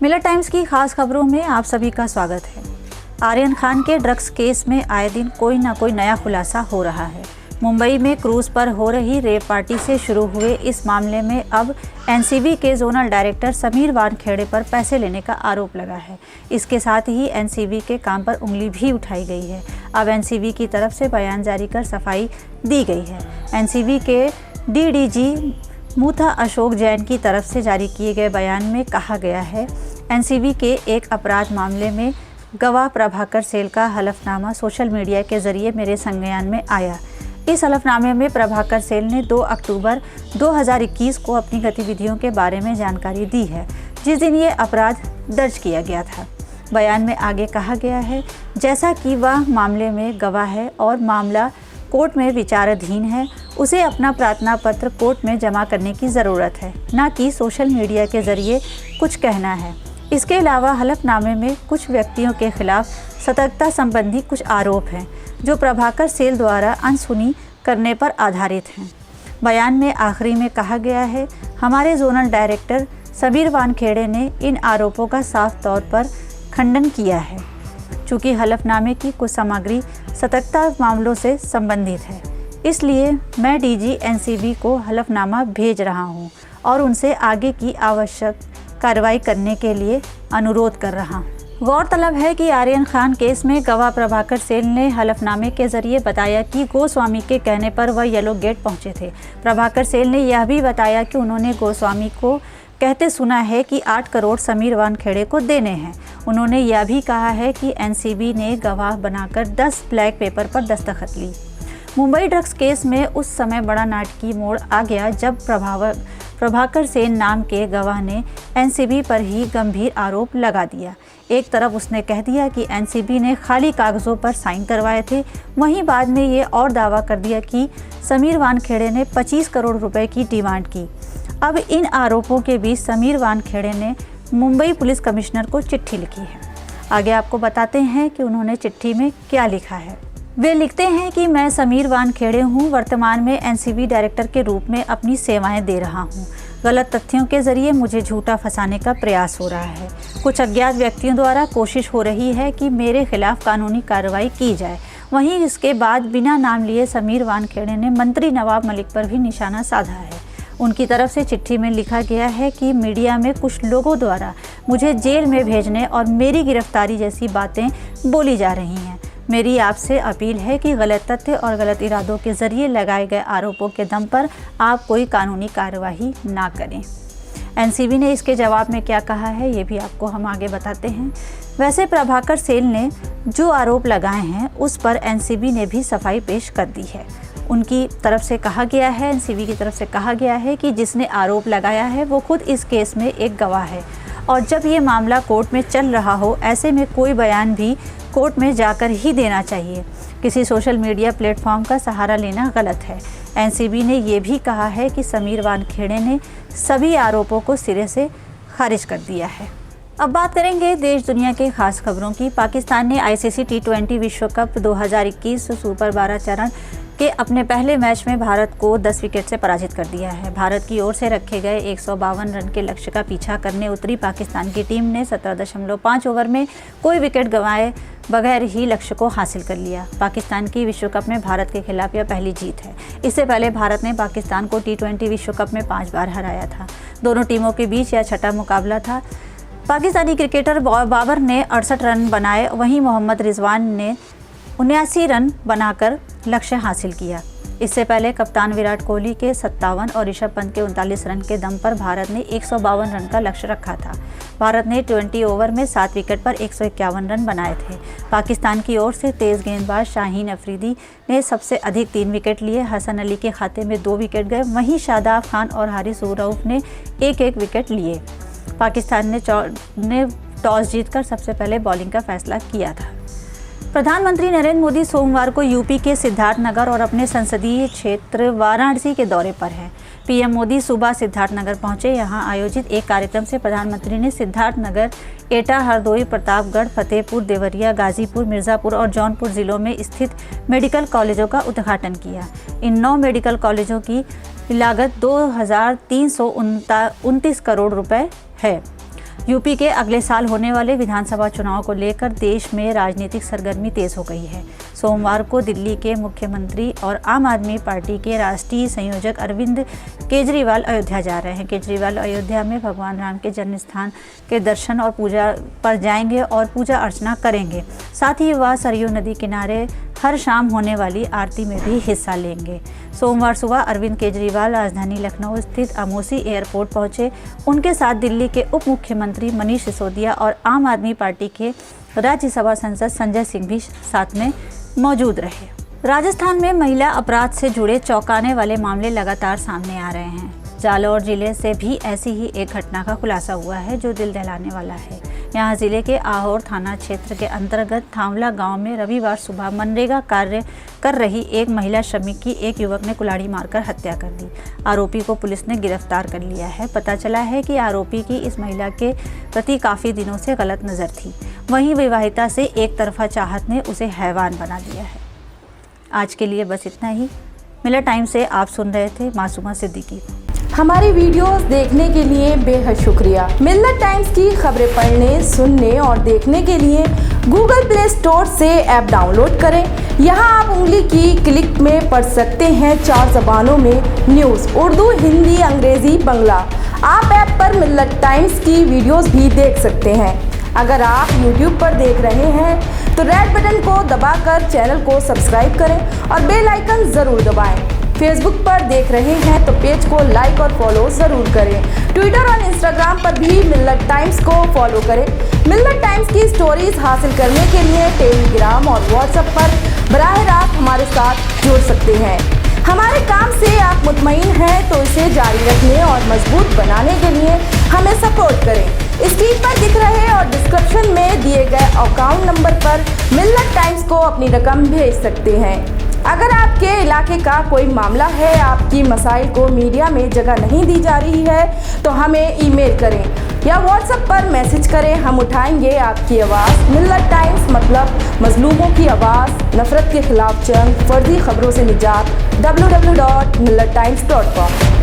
Miller times की खास खबरों में आप सभी का स्वागत है। आर्यन खान के ड्रग्स केस में आए दिन कोई ना कोई नया खुलासा हो रहा है। मुंबई में क्रूज पर हो रही रेप पार्टी से शुरू हुए इस मामले में अब एनसीबी के जोनल डायरेक्टर समीर वानखेड़े पर पैसे लेने का आरोप लगा है। इसके साथ ही एनसीबी के काम पर उंगली भी उठाई गई है। अब एनसीबी की तरफ से बयान जारी कर सफाई दी गई है। एनसीबी के डीडीजी मूथा अशोक जैन की तरफ से जारी किए गए बयान में कहा गया है, एनसीबी के एक अपराध मामले में गवाह प्रभाकर सेल का हलफनामा सोशल मीडिया के जरिए मेरे संज्ञान में आया। इस हलफनामे में प्रभाकर सेल ने 2 अक्टूबर 2021 को अपनी गतिविधियों के बारे में जानकारी दी है, जिस दिन ये अपराध दर्ज किया गया था। बयान में आगे कहा गया है, जैसा कि वह मामले में गवाह है और मामला कोर्ट में विचाराधीन है, उसे अपना प्रार्थना पत्र कोर्ट में जमा करने की ज़रूरत है, न कि सोशल मीडिया के ज़रिए कुछ कहना है। इसके अलावा हलफनामे में कुछ व्यक्तियों के खिलाफ सतर्कता संबंधी कुछ आरोप हैं, जो प्रभाकर सेल द्वारा अनसुनी करने पर आधारित हैं। बयान में आखिरी में कहा गया है, हमारे जोनल डायरेक्टर समीर वानखेड़े ने इन आरोपों का साफ तौर पर खंडन किया है। चूँकि हलफनामे की कुछ सामग्री सतर्कता मामलों से संबंधित है, इसलिए मैं डीजी एनसीबी को हलफनामा भेज रहा हूं और उनसे आगे की आवश्यक कार्रवाई करने के लिए अनुरोध कर रहा हूं। गौरतलब है कि आर्यन खान केस में गवाह प्रभाकर सेल ने हलफनामे के जरिए बताया कि गोस्वामी के कहने पर वह येलो गेट पहुंचे थे। प्रभाकर सेल ने यह भी बताया कि उन्होंने गोस्वामी को कहते सुना है कि 8 करोड़ समीर वानखेड़े को देने हैं। उन्होंने यह भी कहा है कि एनसीबी ने गवाह बनाकर 10 ब्लैक पेपर पर दस्तखत ली। मुंबई ड्रग्स केस में उस समय बड़ा नाटकीय मोड़ आ गया जब प्रभाकर सेन नाम के गवाह ने एनसीबी पर ही गंभीर आरोप लगा दिया। एक तरफ उसने कह दिया कि एनसीबी ने खाली कागज़ों पर साइन करवाए थे, वहीं बाद में ये और दावा कर दिया कि समीर वानखेड़े ने 25 करोड़ रुपए की डिमांड की। अब इन आरोपों के बीच समीर वानखेड़े ने मुंबई पुलिस कमिश्नर को चिट्ठी लिखी है। आगे आपको बताते हैं कि उन्होंने चिट्ठी में क्या लिखा है। वे लिखते हैं कि मैं समीर वानखेड़े हूं, वर्तमान में एनसीबी डायरेक्टर के रूप में अपनी सेवाएं दे रहा हूं। गलत तथ्यों के जरिए मुझे झूठा फंसाने का प्रयास हो रहा है। कुछ अज्ञात व्यक्तियों द्वारा कोशिश हो रही है कि मेरे खिलाफ कानूनी कार्रवाई की जाए। वहीं इसके बाद बिना नाम लिए समीर वानखेड़े ने मंत्री नवाब मलिक पर भी निशाना साधा है। उनकी तरफ से चिट्ठी में लिखा गया है कि मीडिया में कुछ लोगों द्वारा मुझे जेल में भेजने और मेरी गिरफ्तारी जैसी बातें बोली जा रही हैं। मेरी आपसे अपील है कि गलत तथ्य और गलत इरादों के जरिए लगाए गए आरोपों के दम पर आप कोई कानूनी कार्यवाही ना करें। एनसीबी ने इसके जवाब में क्या कहा है, ये भी आपको हम आगे बताते हैं। वैसे प्रभाकर सेल ने जो आरोप लगाए हैं उस पर एनसीबी ने भी सफाई पेश कर दी है। उनकी तरफ से कहा गया है, एनसीबी की तरफ से कहा गया है कि जिसने आरोप लगाया है वो खुद इस केस में एक गवाह है और जब ये मामला कोर्ट में चल रहा हो, ऐसे में कोई बयान भी कोर्ट में जाकर ही देना चाहिए। किसी सोशल मीडिया प्लेटफॉर्म का सहारा लेना गलत है। एनसीबी ने ये भी कहा है कि समीर वानखेड़े ने सभी आरोपों को सिरे से खारिज कर दिया है। अब बात करेंगे देश दुनिया के खास खबरों की। पाकिस्तान ने आईसीसी T20 विश्व कप 2021 सुपर 12 चरण के अपने पहले मैच में भारत को 10 विकेट से पराजित कर दिया है। भारत की ओर से रखे गए 152 रन के लक्ष्य का पीछा करने उतरी पाकिस्तान की टीम ने 17.5 ओवर में कोई विकेट गंवाए बगैर ही लक्ष्य को हासिल कर लिया। पाकिस्तान की विश्व कप में भारत के खिलाफ यह पहली जीत है। इससे पहले भारत ने पाकिस्तान को T20 विश्व कप में 5 बार हराया था। दोनों टीमों के बीच यह छठा मुकाबला था। पाकिस्तानी क्रिकेटर बाबर ने 68 रन बनाए, वहीं मोहम्मद रिजवान ने 79 रन बनाकर लक्ष्य हासिल किया। इससे पहले कप्तान विराट कोहली के 57 और ऋषभ पंत के 39 रन के दम पर भारत ने 152 रन का लक्ष्य रखा था। भारत ने 20 ओवर में 7 विकेट पर 151 रन बनाए थे। पाकिस्तान की ओर से तेज़ गेंदबाज शाहीन अफरीदी ने सबसे अधिक 3 विकेट लिए। हसन अली के खाते में 2 विकेट गए, वहीं शादाब खान और हारिस रऊफ ने 1-1 विकेट लिए। पाकिस्तान ने टॉस जीतकर सबसे पहले बॉलिंग का फैसला किया था। प्रधानमंत्री नरेंद्र मोदी सोमवार को यूपी के सिद्धार्थनगर और अपने संसदीय क्षेत्र वाराणसी के दौरे पर हैं। पीएम मोदी सुबह सिद्धार्थनगर पहुंचे। यहां आयोजित एक कार्यक्रम से प्रधानमंत्री ने सिद्धार्थनगर, एटा, हरदोई, प्रतापगढ़, फतेहपुर, देवरिया, गाजीपुर, मिर्ज़ापुर और जौनपुर जिलों में स्थित मेडिकल कॉलेजों का उद्घाटन किया। इन 9 मेडिकल कॉलेजों की लागत 2,329 करोड़ रुपए है। यूपी के अगले साल होने वाले विधानसभा चुनाव को लेकर देश में राजनीतिक सरगर्मी तेज हो गई है। सोमवार को दिल्ली के मुख्यमंत्री और आम आदमी पार्टी के राष्ट्रीय संयोजक अरविंद केजरीवाल अयोध्या जा रहे हैं। केजरीवाल अयोध्या में भगवान राम के जन्म स्थान के दर्शन और पूजा पर जाएंगे और पूजा अर्चना करेंगे। साथ ही वह सरयू नदी किनारे हर शाम होने वाली आरती में भी हिस्सा लेंगे। सोमवार सुबह अरविंद केजरीवाल राजधानी लखनऊ स्थित अमौसी एयरपोर्ट पहुंचे। उनके साथ दिल्ली के उप मुख्यमंत्री मनीष सिसोदिया और आम आदमी पार्टी के राज्यसभा सांसद संजय सिंह भी साथ में मौजूद रहे। राजस्थान में महिला अपराध से जुड़े चौंकाने वाले मामले लगातार सामने आ रहे हैं। जालौर जिले से भी ऐसी ही एक घटना का खुलासा हुआ है जो दिल दहलाने वाला है। यहाँ जिले के आहोर थाना क्षेत्र के अंतर्गत थांवला गांव में रविवार सुबह मनरेगा कार्य कर रही एक महिला श्रमिक की एक युवक ने कुल्हाड़ी मारकर हत्या कर दी। आरोपी को पुलिस ने गिरफ्तार कर लिया है। पता चला है कि आरोपी की इस महिला के प्रति काफ़ी दिनों से गलत नज़र थी। वहीं विवाहिता से एक तरफा चाहत ने उसे हैवान बना दिया है। आज के लिए बस इतना ही। मिलर टाइम से आप सुन रहे थे मासूमा सिद्दीकी। हमारी वीडियोस देखने के लिए बेहद शुक्रिया। मिल्लत टाइम्स की खबरें पढ़ने, सुनने और देखने के लिए गूगल प्ले स्टोर से ऐप डाउनलोड करें। यहां आप उंगली की क्लिक में पढ़ सकते हैं 4 ज़बानों में न्यूज़, उर्दू, हिंदी, अंग्रेजी, बांग्ला। आप ऐप पर मिल्लत टाइम्स की वीडियोस भी देख सकते हैं। अगर आप YouTube पर देख रहे हैं तो रेड बटन को दबाकर चैनल को सब्सक्राइब करें और बेल आइकन ज़रूर दबाएं। फेसबुक पर देख रहे हैं तो पेज को लाइक और फॉलो ज़रूर करें। ट्विटर और इंस्टाग्राम पर भी मिल्लत टाइम्स को फॉलो करें। मिल्लत टाइम्स की स्टोरीज हासिल करने के लिए टेलीग्राम और व्हाट्सएप पर बराह रास्त हमारे साथ जुड़ सकते हैं। हमारे काम से आप मुतमईन हैं तो इसे जारी रखने और मजबूत बनाने के लिए हमें सपोर्ट करें। स्क्रीन पर दिख रहे और डिस्क्रिप्शन में दिए गए अकाउंट नंबर पर मिल्लत टाइम्स को अपनी रकम भेज सकते हैं। अगर आपके इलाके का कोई मामला है, आपकी मसाइल को मीडिया में जगह नहीं दी जा रही है तो हमें ईमेल करें या व्हाट्सएप पर मैसेज करें। हम उठाएंगे आपकी आवाज़। मिल्लत टाइम्स मतलब मजलूमों की आवाज़, नफरत के खिलाफ जंग, फर्जी खबरों से निजात। www.millattimes.com